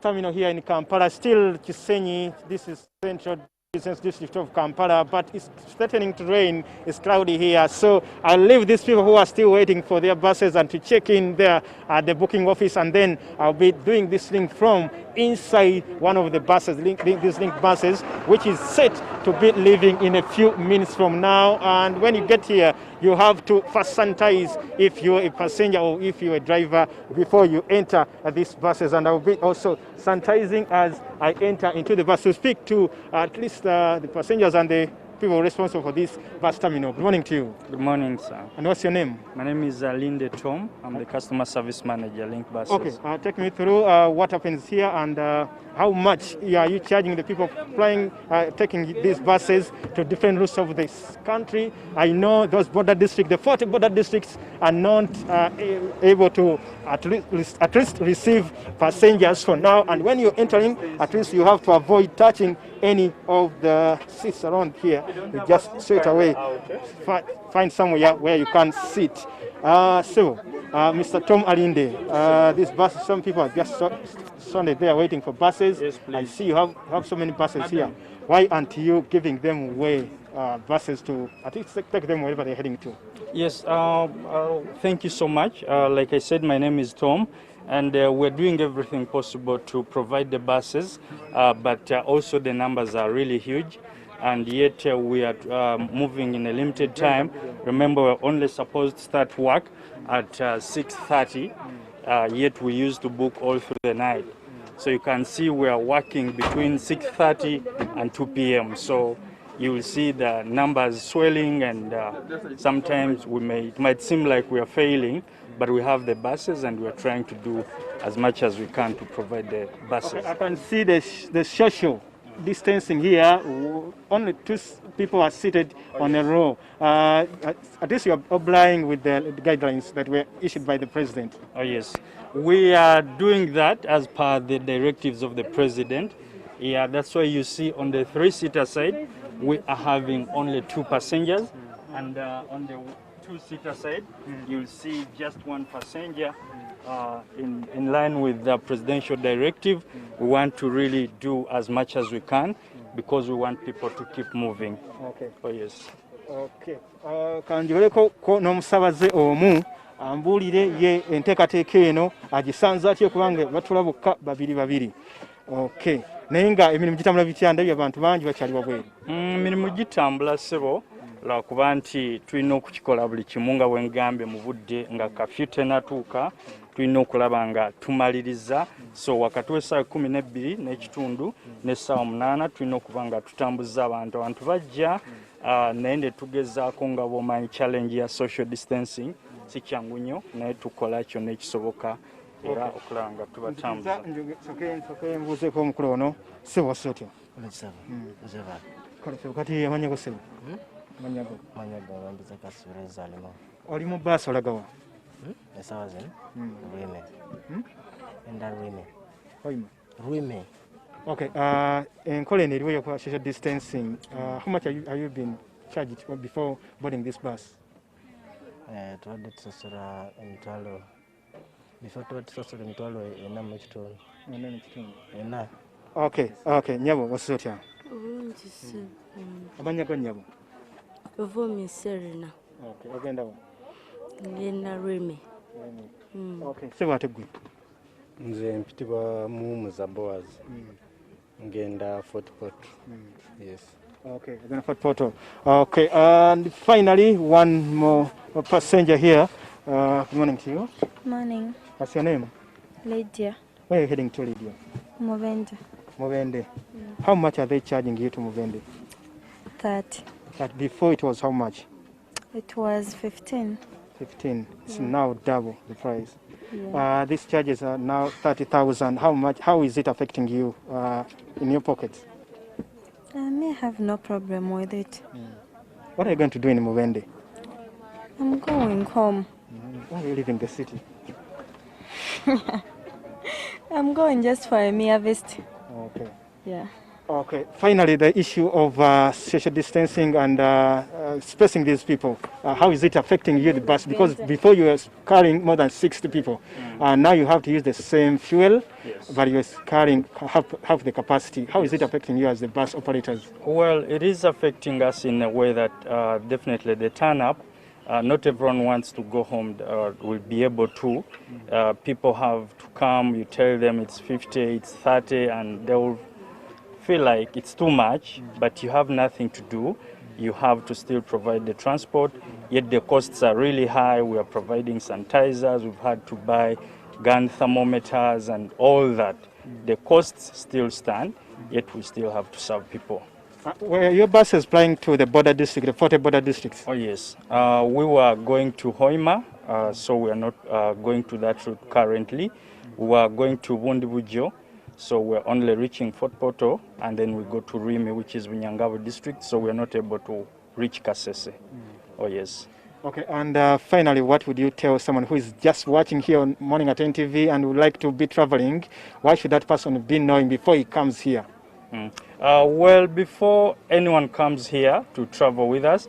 terminal here in Kampala, still Kisenyi. This is central business district of Kampala, but it's threatening to rain. It's cloudy here. So I'll leave these people who are still waiting for their buses and to check in there at the booking office, and then I'll be doing this thing from inside one of the buses, these link buses, which is set to be leaving in a few minutes from now. And when you get here, you have to first sanitize if you're a passenger or if you're a driver before you enter these buses. And I'll be also sanitizing as I enter into the bus to speak to at least the passengers and the people responsible for this bus terminal. Good morning to you. Good morning, sir. And what's your name? My name is Linde Tom. I'm the customer service manager, Link Buses. Okay, take me through what happens here and how much are you charging the people flying, taking these buses to different routes of this country? I know those border districts, the 40 border districts, are not able to at least receive passengers for now. And when you're entering, at least you have to avoid touching any of the seats around here. You just straight away find somewhere where you can sit. Mr. Tom Alinde, this bus, some people are just stranded there waiting for buses. Yes, I see you have so many buses here. Why aren't you giving them away buses to at least take them wherever they're heading to? Yes, thank you so much. Like I said, my name is Tom, and we're doing everything possible to provide the buses, but also the numbers are really huge. And yet we are moving in a limited time. Remember, we're only supposed to start work at 6:30, yet we used to book all through the night. So you can see we are working between 6:30 and 2 p.m. So you will see the numbers swelling, and sometimes it might seem like we are failing, but we have the buses and we're trying to do as much as we can to provide the buses. Okay, I can see the social distancing here. Only 2 people are seated on a row. At least you are oblying with the guidelines that were issued by the president. Oh yes, we are doing that as per the directives of the president. Yeah, that's why you see on the 3-seater side we are having only 2 passengers, and on the 2-seater side you'll see just 1 passenger. In line with the presidential directive, we want to really do as much as we can because we want people to keep moving. Okay. Oh yes. Okay. Kanjoleko n'omusabaze omu ambuulire ye enteekateeka eno agisanze atya kubanga batula bokka babiri. Okay. Naye nga emirimu gitambula bitya? Ndabye abantu bangi bakyali wabweru. Emirimu gitambula ssebo lwakuba nti tulina okukikola buli kimu nga bwengambye mu budde nga kafyu tenatuuka. Tulina okulaba nga tumaliriza, so wakati w'essaawa 12 n'ekitundu n'essaawa 8 tulina okuba nga tutambuza abantu bajja, naye ne tugezaako nga bw'omanyi challenge ya social distancing si kyangu nnyo, naye tukola kyonna ekisoboka era okulaba nga tubatambuza. Soke mbuuzeeko omukulu ono ssebo wasi otya? Kati amanya go ssebo? Amanya go Mbiza Kasubira alimo. Oli mu baasi olagawa? Esawa zino Rwime. Enda Rwime. Rwime. Okay. Enkola eno eriwo yokuba social distancing. How much are you been charged before boarding this bus? Tubadde tusasula emitwalo. Before tubadde tusasula emitwalo 4 mu kitundu. 4 mu kitundu. 4. Okay. Nyabo wasi otya? Bulungi ssebo. Amanya go Nyabo? Ovomi Serena. Okay. Ogenda wa? Ngenda Rwime. Okay. Ssebo ate gwe? Nze mpitibwa Muumuza Boaz. Ngenda Fort Portal. Yes. Okay, then Fort Portal. Okay, and finally one more passenger here. Good morning to you. Morning. What's your name? Lydia. Where are you heading to, Lydia? Movende. Movende. How much are they charging you to Movende? 30. But before it was how much? It was 15. 15. It's now double the price. Yeah. These charges are now 30,000. How is it affecting you in your pockets? I may have no problem with it. What are you going to do in Movende? I'm going home. Why are you leaving the city? I'm going just for a mere visit. Okay. Yeah. Okay, finally, the issue of social distancing and spacing these people. How is it affecting you, the bus? Because before you were carrying more than 60 people, now you have to use the same fuel, Yes. but you're carrying half the capacity. How is it affecting you as the bus operators? Well, it is affecting us in a way that definitely the turn up. Not everyone wants to go home will be able to. People have to come, you tell them it's 50, it's 30, and they will feel like it's too much, but you have nothing to do. You have to still provide the transport, yet the costs are really high. We are providing sanitizers, we've had to buy gun thermometers and all that. The costs still stand, yet we still have to serve people. Were your buses flying to the border district, the 40 border districts? Oh yes, we were going to Hoima, so we are not going to that route currently. We were going to Bundibujo, so we're only reaching Fort Poto, and then we go to Rimi, which is Vinyangabo district, so we're not able to reach Kasese. Oh yes. Okay, and finally, what would you tell someone who is just watching here on Morning at NTV and would like to be traveling? Why should that person be knowing before he comes here? Well, before anyone comes here to travel with us,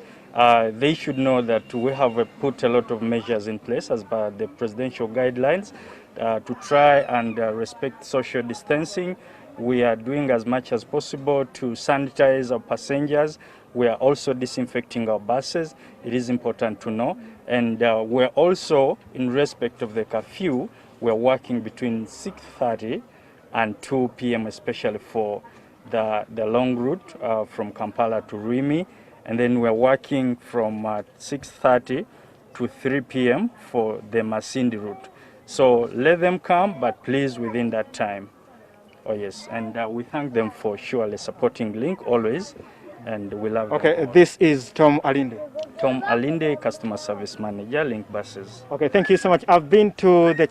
they should know that we have put a lot of measures in place as per the presidential guidelines to try and respect social distancing. We are doing as much as possible to sanitize our passengers. We are also disinfecting our buses. It is important to know. And we're also, in respect of the curfew, we're working between 6:30 and 2 p.m., especially for the long route from Kampala to Rimi. And then we're working from 6:30 to 3 p.m. for the Masindi route. So let them come, but please within that time. Oh yes, and we thank them for surely supporting Link always, and we love them. Okay, this is Tom Alinde. Tom Alinde, Customer Service Manager, Link Buses. Okay, thank you so much. I've been to the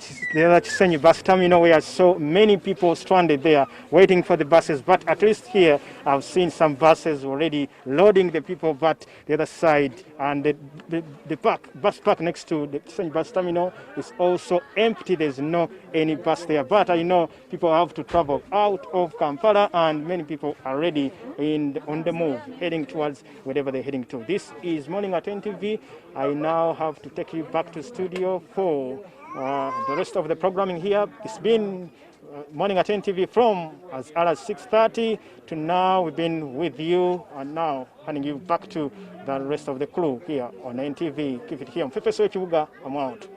other Chisenyi bus terminal where so many people stranded there waiting for the buses, but at least here I've seen some buses already loading the people, but the other side and the bus park next to the Chisenyi bus terminal is also empty. There's no any bus there, but I know people have to travel out of Kampala and many people are already on the move, heading towards wherever they're heading to. This is Morning at NTV. I now have to take you back to studio for the rest of the programming here. It's been Morning at NTV from as early as 6:30 to now. We've been with you and now handing you back to the rest of the crew here on NTV. Keep it here on Fefe Kibuga. I'm out.